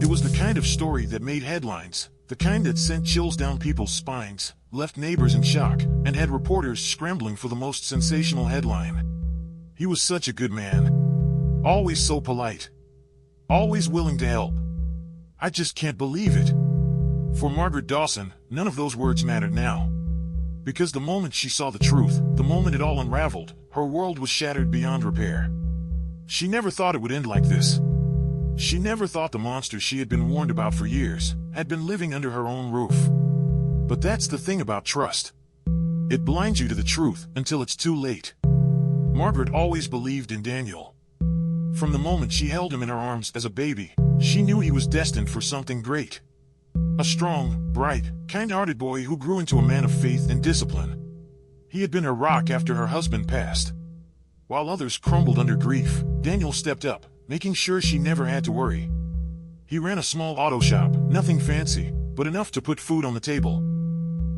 It was the kind of story that made headlines, the kind that sent chills down people's spines, left neighbors in shock, and had reporters scrambling for the most sensational headline. He was such a good man. Always so polite. Always willing to help. I just can't believe it. For Margaret Dawson, none of those words mattered now. Because the moment she saw the truth, the moment it all unraveled, her world was shattered beyond repair. She never thought it would end like this. She never thought the monster she had been warned about for years had been living under her own roof. But that's the thing about trust. It blinds you to the truth until it's too late. Margaret always believed in Daniel. From the moment she held him in her arms as a baby, she knew he was destined for something great. A strong, bright, kind-hearted boy who grew into a man of faith and discipline. He had been her rock after her husband passed. While others crumbled under grief, Daniel stepped up, making sure she never had to worry. He ran a small auto shop, nothing fancy, but enough to put food on the table.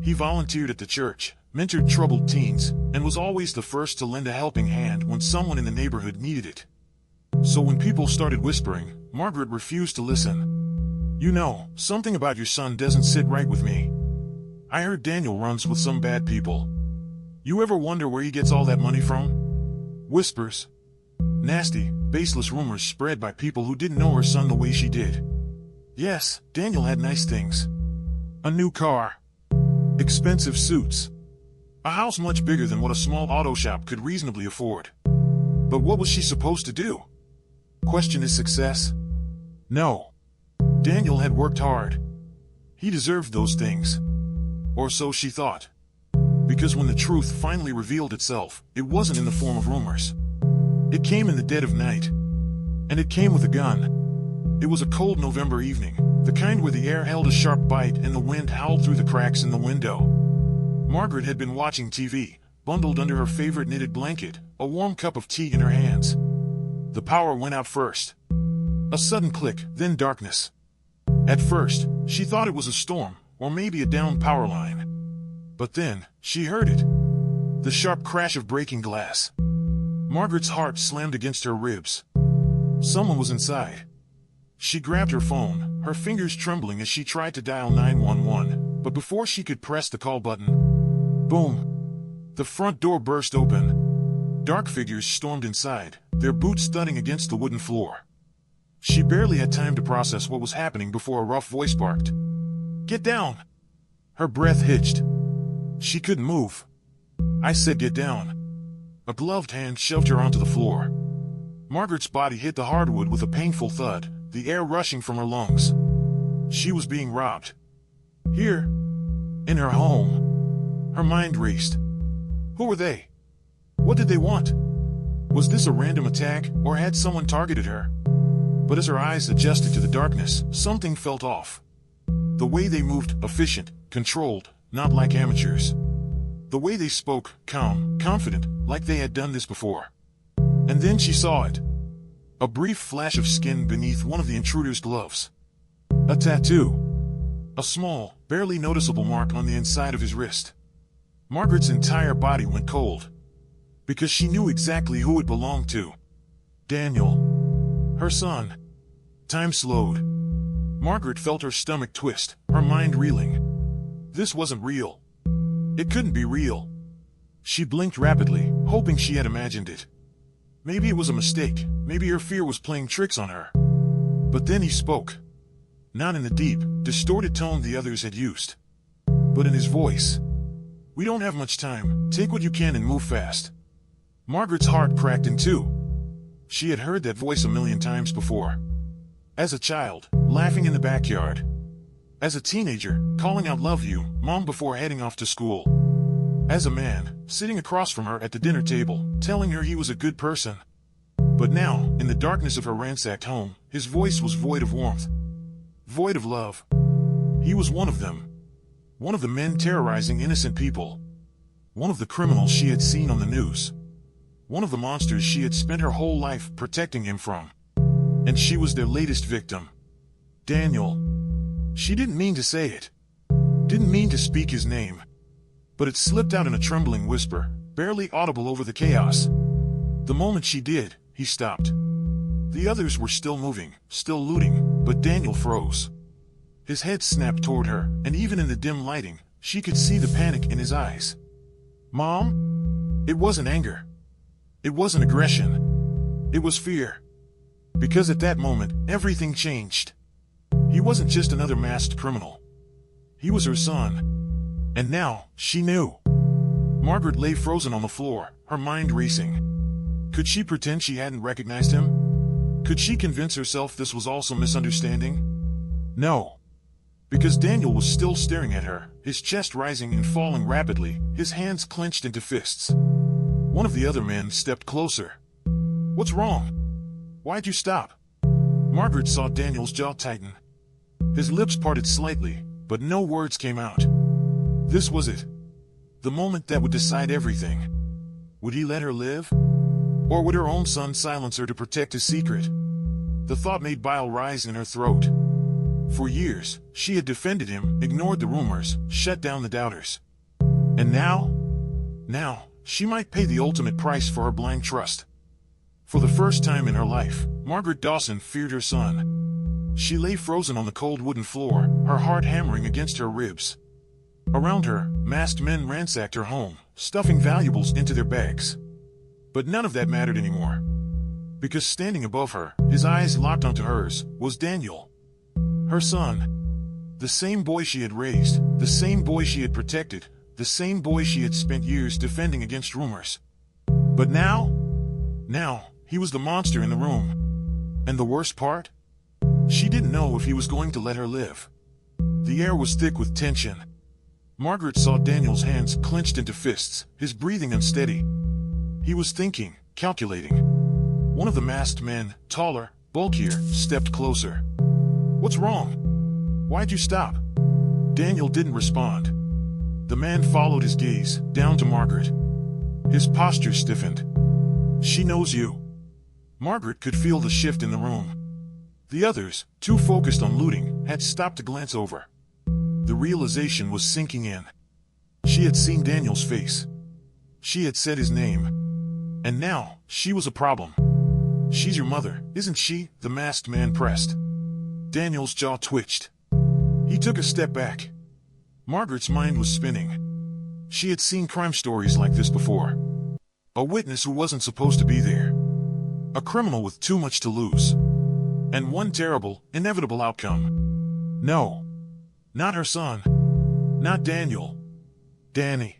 He volunteered at the church, mentored troubled teens, and was always the first to lend a helping hand when someone in the neighborhood needed it. So when people started whispering, Margaret refused to listen. You know, something about your son doesn't sit right with me. I heard Daniel runs with some bad people. You ever wonder where he gets all that money from? Whispers. Nasty, baseless rumors spread by people who didn't know her son the way she did. Yes, Daniel had nice things. A new car. Expensive suits. A house much bigger than what a small auto shop could reasonably afford. But what was she supposed to do? Question his success? No. Daniel had worked hard. He deserved those things. Or so she thought. Because when the truth finally revealed itself, it wasn't in the form of rumors. It came in the dead of night. And it came with a gun. It was a cold November evening, the kind where the air held a sharp bite and the wind howled through the cracks in the window. Margaret had been watching TV, bundled under her favorite knitted blanket, a warm cup of tea in her hands. The power went out first. A sudden click, then darkness. At first, she thought it was a storm, or maybe a downed power line. But then, she heard it. The sharp crash of breaking glass. Margaret's heart slammed against her ribs. Someone was inside. She grabbed her phone, her fingers trembling as she tried to dial 911, but before she could press the call button, boom! The front door burst open. Dark figures stormed inside, their boots thudding against the wooden floor. She barely had time to process what was happening before a rough voice barked. "Get down!" Her breath hitched. She couldn't move. I said get down. A gloved hand shoved her onto the floor. Margaret's body hit the hardwood with a painful thud, the air rushing from her lungs. She was being robbed. Here. In her home. Her mind raced. Who were they? What did they want? Was this a random attack, or had someone targeted her? But as her eyes adjusted to the darkness, something felt off. The way they moved, efficient, controlled, not like amateurs. The way they spoke, calm, confident, like they had done this before. And then she saw it. A brief flash of skin beneath one of the intruder's gloves. A tattoo. A small, barely noticeable mark on the inside of his wrist. Margaret's entire body went cold. Because she knew exactly who it belonged to. Daniel. Her son. Time slowed. Margaret felt her stomach twist, her mind reeling. This wasn't real. It couldn't be real. She blinked rapidly, hoping she had imagined it. Maybe it was a mistake, maybe her fear was playing tricks on her. But then he spoke. Not in the deep, distorted tone the others had used. But in his voice. "We don't have much time, take what you can and move fast." Margaret's heart cracked in two. She had heard that voice a million times before. As a child, laughing in the backyard. As a teenager, calling out "love you, Mom" before heading off to school. As a man, sitting across from her at the dinner table, telling her he was a good person. But now, in the darkness of her ransacked home, his voice was void of warmth. Void of love. He was one of them. One of the men terrorizing innocent people. One of the criminals she had seen on the news. One of the monsters she had spent her whole life protecting him from. And she was their latest victim. Daniel. She didn't mean to say it. Didn't mean to speak his name. But it slipped out in a trembling whisper, barely audible over the chaos. The moment she did, he stopped. The others were still moving, still looting, but Daniel froze. His head snapped toward her, and even in the dim lighting, she could see the panic in his eyes. "Mom?" It wasn't anger. It wasn't aggression. It was fear. Because at that moment, everything changed. He wasn't just another masked criminal. He was her son. And now, she knew. Margaret lay frozen on the floor, her mind racing. Could she pretend she hadn't recognized him? Could she convince herself this was all some misunderstanding? No. Because Daniel was still staring at her, his chest rising and falling rapidly, his hands clenched into fists. One of the other men stepped closer. "What's wrong? Why'd you stop?" Margaret saw Daniel's jaw tighten. His lips parted slightly, but no words came out. This was it. The moment that would decide everything. Would he let her live? Or would her own son silence her to protect his secret? The thought made bile rise in her throat. For years, she had defended him, ignored the rumors, shut down the doubters. And now, she might pay the ultimate price for her blind trust. For the first time in her life, Margaret Dawson feared her son. She lay frozen on the cold wooden floor, her heart hammering against her ribs. Around her, masked men ransacked her home, stuffing valuables into their bags. But none of that mattered anymore. Because standing above her, his eyes locked onto hers, was Daniel. Her son. The same boy she had raised, the same boy she had protected, the same boy she had spent years defending against rumors. But now, he was the monster in the room. And the worst part? She didn't know if he was going to let her live. The air was thick with tension. Margaret saw Daniel's hands clenched into fists, his breathing unsteady. He was thinking, calculating. One of the masked men, taller, bulkier, stepped closer. "What's wrong? Why'd you stop?" Daniel didn't respond. The man followed his gaze, down to Margaret. His posture stiffened. "She knows you." Margaret could feel the shift in the room. The others, too focused on looting, had stopped to glance over. The realization was sinking in. She had seen Daniel's face. She had said his name. And now, she was a problem. "She's your mother, isn't she?" the masked man pressed. Daniel's jaw twitched. He took a step back. Margaret's mind was spinning. She had seen crime stories like this before. A witness who wasn't supposed to be there. A criminal with too much to lose. And one terrible, inevitable outcome. No. Not her son. Not Daniel. Danny.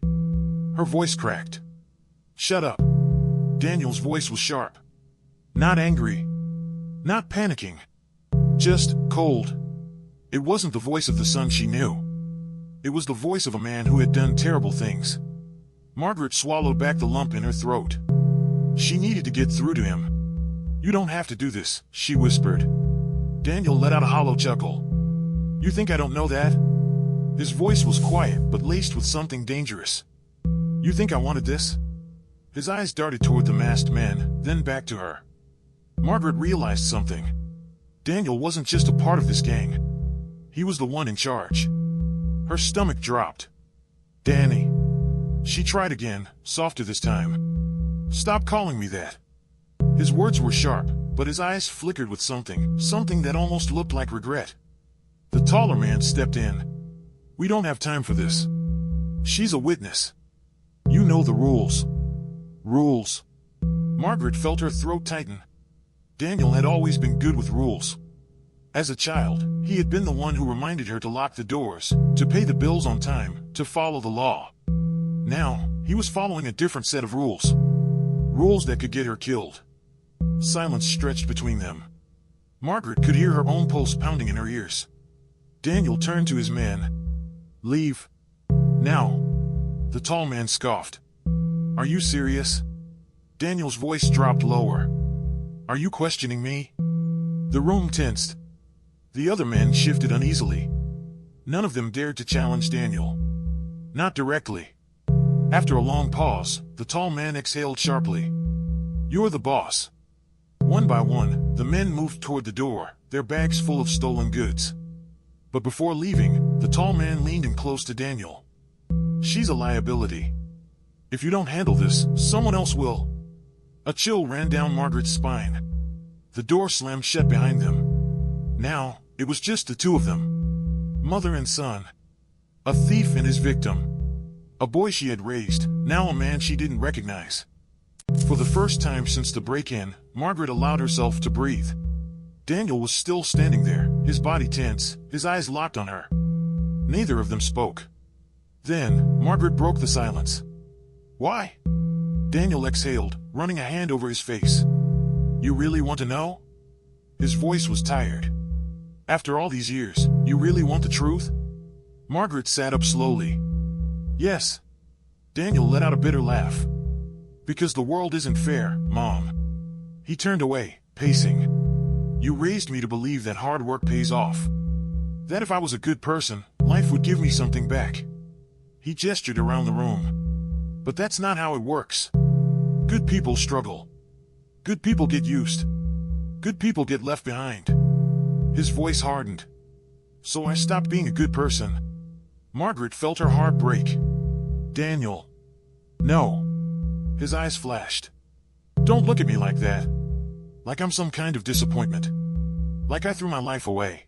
Her voice cracked. "Shut up." Daniel's voice was sharp. Not angry. Not panicking. Just cold. It wasn't the voice of the son she knew. It was the voice of a man who had done terrible things. Margaret swallowed back the lump in her throat. She needed to get through to him. "You don't have to do this," she whispered. Daniel let out a hollow chuckle. "You think I don't know that?" His voice was quiet, but laced with something dangerous. "You think I wanted this?" His eyes darted toward the masked man, then back to her. Margaret realized something. Daniel wasn't just a part of this gang. He was the one in charge. Her stomach dropped. "Danny." She tried again, softer this time. "Stop calling me that." His words were sharp, but his eyes flickered with something that almost looked like regret. The taller man stepped in. "We don't have time for this. She's a witness. You know the rules." Rules. Margaret felt her throat tighten. Daniel had always been good with rules. As a child, he had been the one who reminded her to lock the doors, to pay the bills on time, to follow the law. Now, he was following a different set of rules. Rules that could get her killed. Silence stretched between them. Margaret could hear her own pulse pounding in her ears. Daniel turned to his man. "Leave. Now." The tall man scoffed. "Are you serious?" Daniel's voice dropped lower. "Are you questioning me?" The room tensed. The other men shifted uneasily. None of them dared to challenge Daniel. Not directly. After a long pause, the tall man exhaled sharply. "You're the boss." One by one, the men moved toward the door, their bags full of stolen goods. But before leaving, the tall man leaned in close to Daniel. "She's a liability. If you don't handle this, someone else will." A chill ran down Margaret's spine. The door slammed shut behind them. Now, it was just the two of them. Mother and son. A thief and his victim. A boy she had raised, now a man she didn't recognize. For the first time since the break-in, Margaret allowed herself to breathe. Daniel was still standing there, his body tense, his eyes locked on her. Neither of them spoke. Then, Margaret broke the silence. "Why?" Daniel exhaled, running a hand over his face. "You really want to know?" His voice was tired. "After all these years, you really want the truth?" Margaret sat up slowly. "Yes." Daniel let out a bitter laugh. "Because the world isn't fair, Mom." He turned away, pacing. "You raised me to believe that hard work pays off. That if I was a good person, life would give me something back." He gestured around the room. "But that's not how it works. Good people struggle. Good people get used. Good people get left behind." His voice hardened. "So I stopped being a good person." Margaret felt her heart break. "Daniel." "No." His eyes flashed. "Don't look at me like that. Like I'm some kind of disappointment. Like I threw my life away.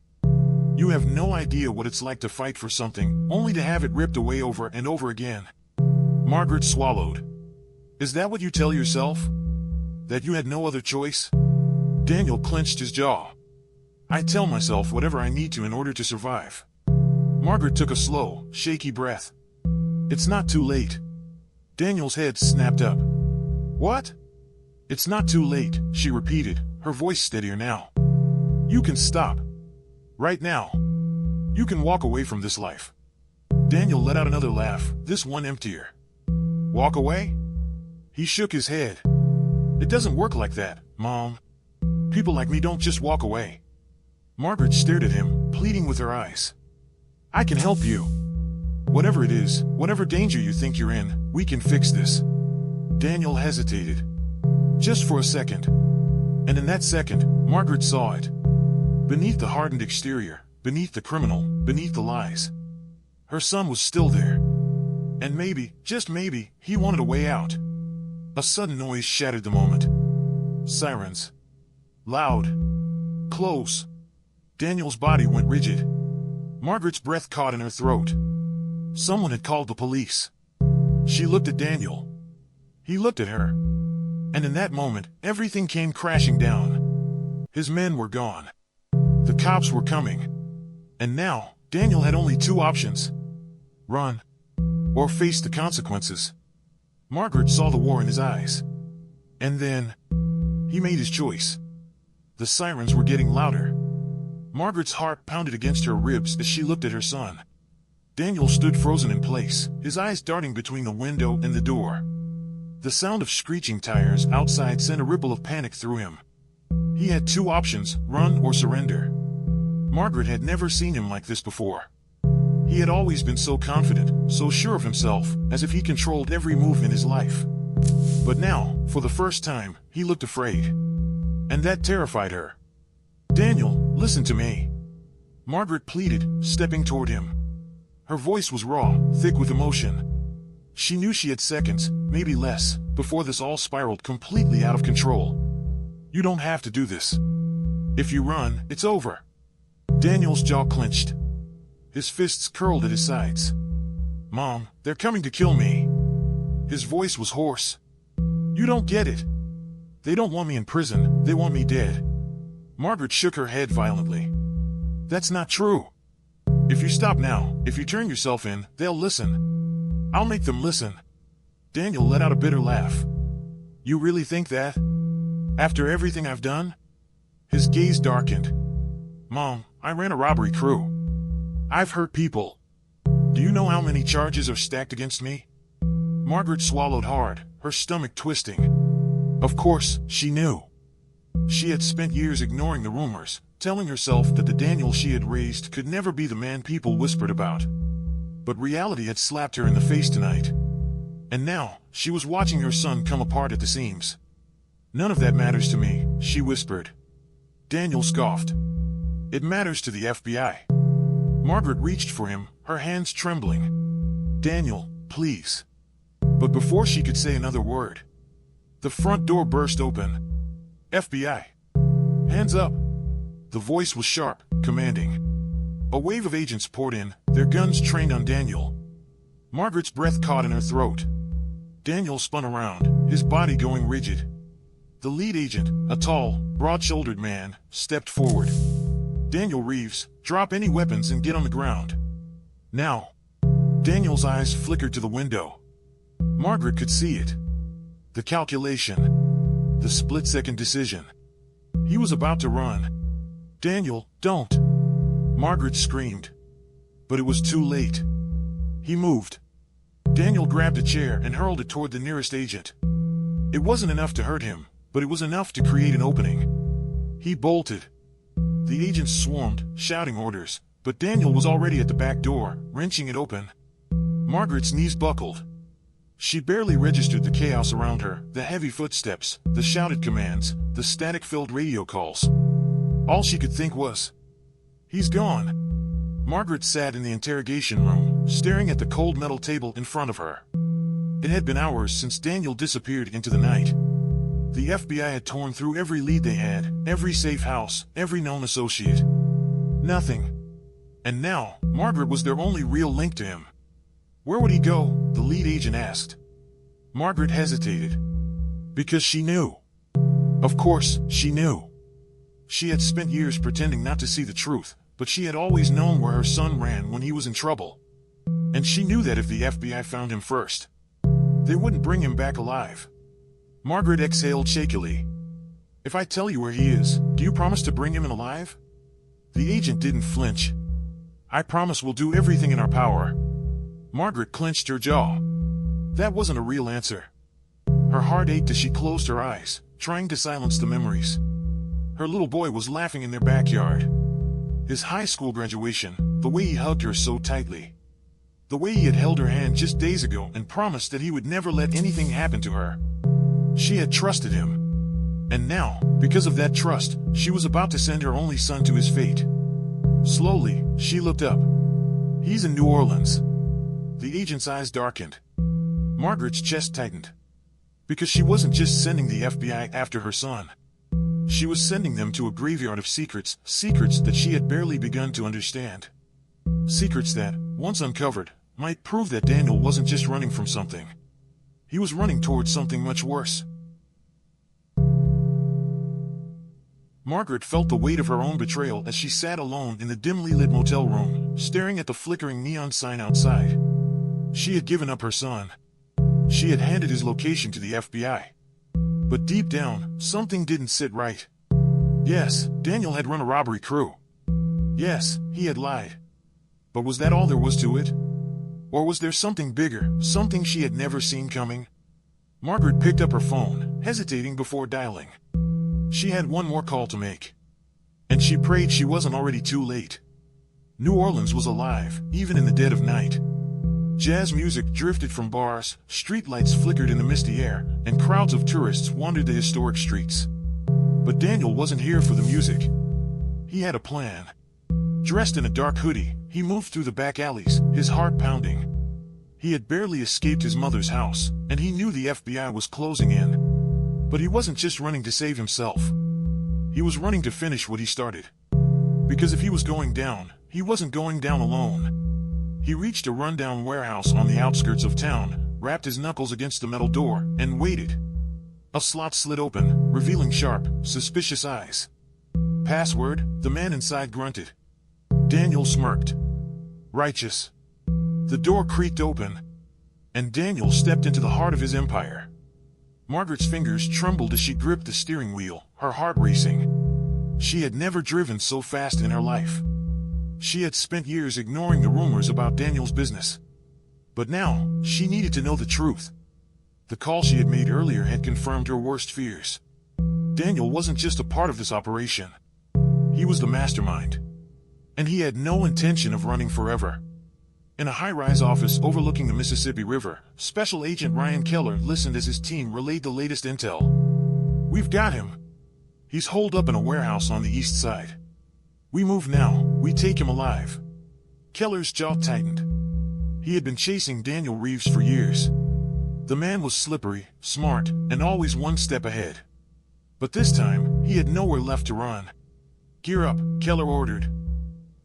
You have no idea what it's like to fight for something, only to have it ripped away over and over again." Margaret swallowed. "Is that what you tell yourself? That you had no other choice?" Daniel clenched his jaw. "I tell myself whatever I need to in order to survive." Margaret took a slow, shaky breath. "It's not too late." Daniel's head snapped up. "What?" "It's not too late," she repeated, her voice steadier now. "You can stop. Right now. You can walk away from this life." Daniel let out another laugh, this one emptier. "Walk away?" He shook his head. "It doesn't work like that, Mom. People like me don't just walk away." Margaret stared at him, pleading with her eyes. "I can help you. Whatever it is, whatever danger you think you're in, we can fix this." Daniel hesitated. Just for a second. And in that second, Margaret saw it. Beneath the hardened exterior, beneath the criminal, beneath the lies. Her son was still there. And maybe, just maybe, he wanted a way out. A sudden noise shattered the moment. Sirens. Loud. Close. Daniel's body went rigid. Margaret's breath caught in her throat. Someone had called the police. She looked at Daniel. He looked at her. And in that moment, everything came crashing down. His men were gone. The cops were coming. And now, Daniel had only two options. Run. Or face the consequences. Margaret saw the war in his eyes. And then, he made his choice. The sirens were getting louder. Margaret's heart pounded against her ribs as she looked at her son. Daniel stood frozen in place, his eyes darting between the window and the door. The sound of screeching tires outside sent a ripple of panic through him. He had two options, run or surrender. Margaret had never seen him like this before. He had always been so confident, so sure of himself, as if he controlled every move in his life. But now, for the first time, he looked afraid. And that terrified her. "Daniel, listen to me." Margaret pleaded, stepping toward him. Her voice was raw, thick with emotion. She knew she had seconds, maybe less, before this all spiraled completely out of control. "You don't have to do this. If you run, it's over." Daniel's jaw clenched. His fists curled at his sides. "Mom, they're coming to kill me." His voice was hoarse. "You don't get it. They don't want me in prison, they want me dead." Margaret shook her head violently. "That's not true. If you stop now, if you turn yourself in, they'll listen. I'll make them listen." Daniel let out a bitter laugh. "You really think that? After everything I've done?" His gaze darkened. "Mom, I ran a robbery crew. I've hurt people. Do you know how many charges are stacked against me?" Margaret swallowed hard, her stomach twisting. Of course, she knew. She had spent years ignoring the rumors, telling herself that the Daniel she had raised could never be the man people whispered about. But reality had slapped her in the face tonight. And now, she was watching her son come apart at the seams. "None of that matters to me," she whispered. Daniel scoffed. "It matters to the FBI." Margaret reached for him, her hands trembling. "Daniel, please." But before she could say another word, the front door burst open. "FBI." "Hands up!" The voice was sharp, commanding. A wave of agents poured in, their guns trained on Daniel. Margaret's breath caught in her throat. Daniel spun around, his body going rigid. The lead agent, a tall, broad-shouldered man, stepped forward. "Daniel Reeves, drop any weapons and get on the ground. Now." Daniel's eyes flickered to the window. Margaret could see it. The calculation. The split-second decision. He was about to run. "Daniel, don't!" Margaret screamed. But it was too late. He moved. Daniel grabbed a chair and hurled it toward the nearest agent. It wasn't enough to hurt him, but it was enough to create an opening. He bolted. The agents swarmed, shouting orders, but Daniel was already at the back door, wrenching it open. Margaret's knees buckled. She barely registered the chaos around her, the heavy footsteps, the shouted commands, the static-filled radio calls. All she could think was, "He's gone." Margaret sat in the interrogation room, staring at the cold metal table in front of her. It had been hours since Daniel disappeared into the night. The FBI had torn through every lead they had, every safe house, every known associate. Nothing. And now, Margaret was their only real link to him. "Where would he go?" the lead agent asked. Margaret hesitated. Because she knew. Of course, she knew. She had spent years pretending not to see the truth, but she had always known where her son ran when he was in trouble. And she knew that if the FBI found him first, they wouldn't bring him back alive. Margaret exhaled shakily. "If I tell you where he is, do you promise to bring him in alive?" The agent didn't flinch. "I promise we'll do everything in our power." Margaret clenched her jaw. That wasn't a real answer. Her heart ached as she closed her eyes, trying to silence the memories. Her little boy was laughing in their backyard. His high school graduation, the way he hugged her so tightly. The way he had held her hand just days ago and promised that he would never let anything happen to her. She had trusted him. And now, because of that trust, she was about to send her only son to his fate. Slowly, she looked up. "He's in New Orleans." The agent's eyes darkened. Margaret's chest tightened. Because she wasn't just sending the FBI after her son. She was sending them to a graveyard of secrets, secrets that she had barely begun to understand. Secrets that, once uncovered, might prove that Daniel wasn't just running from something. He was running towards something much worse. Margaret felt the weight of her own betrayal as she sat alone in the dimly lit motel room, staring at the flickering neon sign outside. She had given up her son. She had handed his location to the FBI. But deep down, something didn't sit right. Yes, Daniel had run a robbery crew. Yes, he had lied. But was that all there was to it? Or was there something bigger, something she had never seen coming? Margaret picked up her phone, hesitating before dialing. She had one more call to make. And she prayed she wasn't already too late. New Orleans was alive, even in the dead of night. Jazz music drifted from bars, streetlights flickered in the misty air, and crowds of tourists wandered the historic streets. But Daniel wasn't here for the music. He had a plan. Dressed in a dark hoodie, he moved through the back alleys, his heart pounding. He had barely escaped his mother's house, and he knew the FBI was closing in. But he wasn't just running to save himself. He was running to finish what he started. Because if he was going down, he wasn't going down alone. He reached a rundown warehouse on the outskirts of town, rapped his knuckles against the metal door, and waited. A slot slid open, revealing sharp, suspicious eyes. "Password," the man inside grunted. Daniel smirked. "Righteous." The door creaked open, and Daniel stepped into the heart of his empire. Margaret's fingers trembled as she gripped the steering wheel, her heart racing. She had never driven so fast in her life. She had spent years ignoring the rumors about Daniel's business. But now, she needed to know the truth. The call she had made earlier had confirmed her worst fears. Daniel wasn't just a part of this operation. He was the mastermind. And he had no intention of running forever. In a high-rise office overlooking the Mississippi River, Special Agent Ryan Keller listened as his team relayed the latest intel. "We've got him. He's holed up in a warehouse on the east side. We move now, we take him alive." Keller's jaw tightened. He had been chasing Daniel Reeves for years. The man was slippery, smart, and always one step ahead. But this time, He had nowhere left to run. "Gear up," Keller ordered.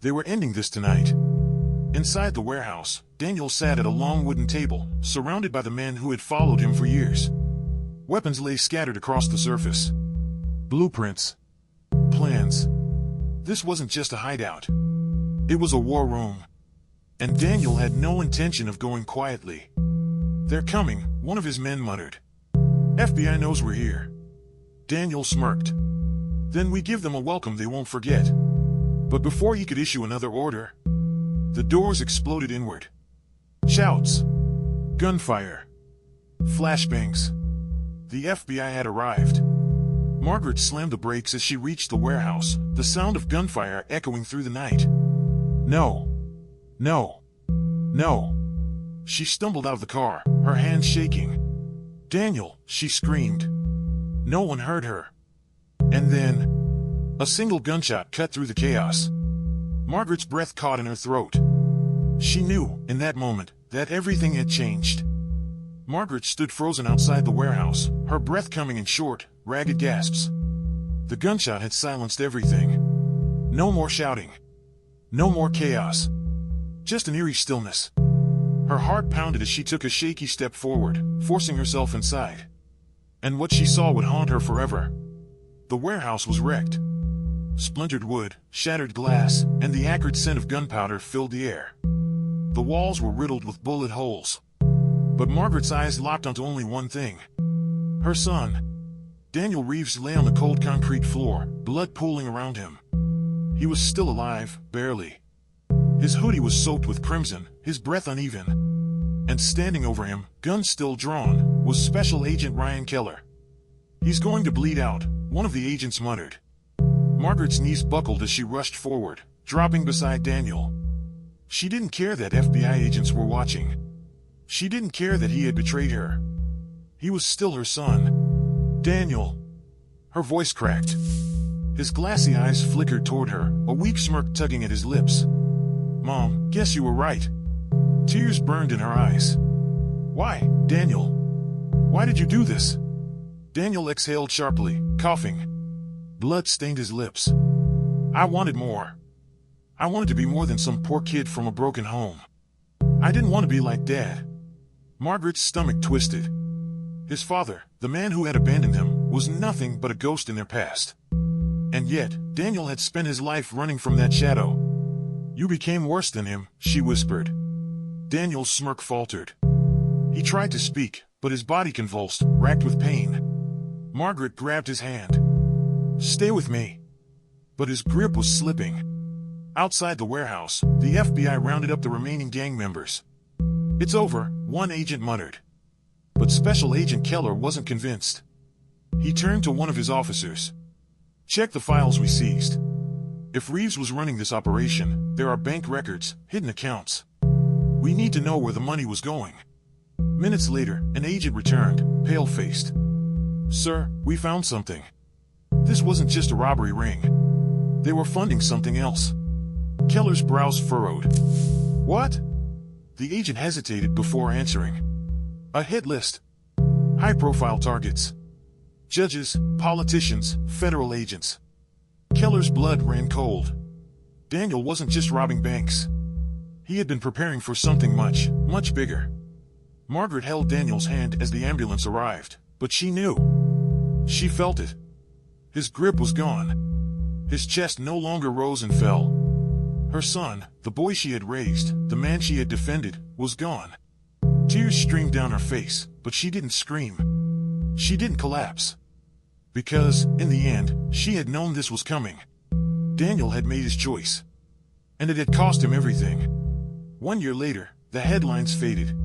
They were ending this tonight. Inside the warehouse, Daniel sat at a long wooden table, surrounded by the men who had followed him for years. Weapons lay scattered across the surface. Blueprints. Plans. This wasn't just a hideout. It was a war room. And Daniel had no intention of going quietly. "They're coming," one of his men muttered. "FBI knows we're here." Daniel smirked. "Then we give them a welcome they won't forget." But before he could issue another order, the doors exploded inward. Shouts. Gunfire. Flashbangs. The FBI had arrived. Margaret slammed the brakes as she reached the warehouse, the sound of gunfire echoing through the night. "No. No. No." She stumbled out of the car, her hands shaking. "Daniel," she screamed. No one heard her. And then, a single gunshot cut through the chaos. Margaret's breath caught in her throat. She knew, in that moment, that everything had changed. Margaret stood frozen outside the warehouse, her breath coming in short, ragged gasps. The gunshot had silenced everything. No more shouting. No more chaos. Just an eerie stillness. Her heart pounded as she took a shaky step forward, forcing herself inside. And what she saw would haunt her forever. The warehouse was wrecked. Splintered wood, shattered glass, and the acrid scent of gunpowder filled the air. The walls were riddled with bullet holes. But Margaret's eyes locked onto only one thing. Her son. Daniel Reeves lay on the cold concrete floor, blood pooling around him. He was still alive, barely. His hoodie was soaked with crimson, his breath uneven. And standing over him, gun still drawn, was Special Agent Ryan Keller. "He's going to bleed out," one of the agents muttered. Margaret's knees buckled as she rushed forward, dropping beside Daniel. She didn't care that FBI agents were watching. She didn't care that he had betrayed her. He was still her son. "Daniel." Her voice cracked. His glassy eyes flickered toward her, a weak smirk tugging at his lips. "Mom, guess you were right." Tears burned in her eyes. "Why, Daniel? Why did you do this?" Daniel exhaled sharply, coughing. Blood stained his lips. "I wanted more. I wanted to be more than some poor kid from a broken home. I didn't want to be like Dad." Margaret's stomach twisted. His father, the man who had abandoned him, was nothing but a ghost in their past. And yet, Daniel had spent his life running from that shadow. "You became worse than him," she whispered. Daniel's smirk faltered. He tried to speak, but his body convulsed, racked with pain. Margaret grabbed his hand. "Stay with me." But his grip was slipping. Outside the warehouse, the FBI rounded up the remaining gang members. "It's over," one agent muttered. But Special Agent Keller wasn't convinced. He turned to one of his officers. "Check the files we seized. If Reeves was running this operation, there are bank records, hidden accounts. We need to know where the money was going." Minutes later, an agent returned, pale-faced. "Sir, we found something. This wasn't just a robbery ring. They were funding something else." Keller's brows furrowed. "What?" The agent hesitated before answering. "A hit list. High-profile targets. Judges, politicians, federal agents." Keller's blood ran cold. Daniel wasn't just robbing banks. He had been preparing for something much, much bigger. Margaret held Daniel's hand as the ambulance arrived, but she knew. She felt it. His grip was gone. His chest no longer rose and fell. Her son, the boy she had raised, the man she had defended, was gone. Tears streamed down her face, but she didn't scream. She didn't collapse. Because, in the end, she had known this was coming. Daniel had made his choice. And it had cost him everything. 1 year later, the headlines faded.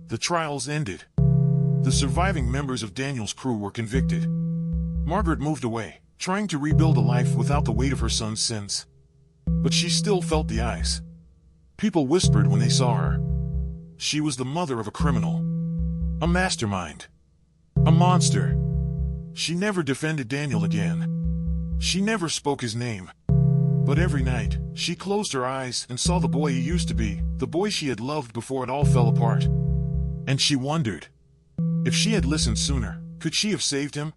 The trials ended. The surviving members of Daniel's crew were convicted. Margaret moved away, trying to rebuild a life without the weight of her son's sins. But she still felt the eyes. People whispered when they saw her. She was the mother of a criminal. A mastermind. A monster. She never defended Daniel again. She never spoke his name. But every night, she closed her eyes and saw the boy he used to be, the boy she had loved before it all fell apart. And she wondered, if she had listened sooner, could she have saved him?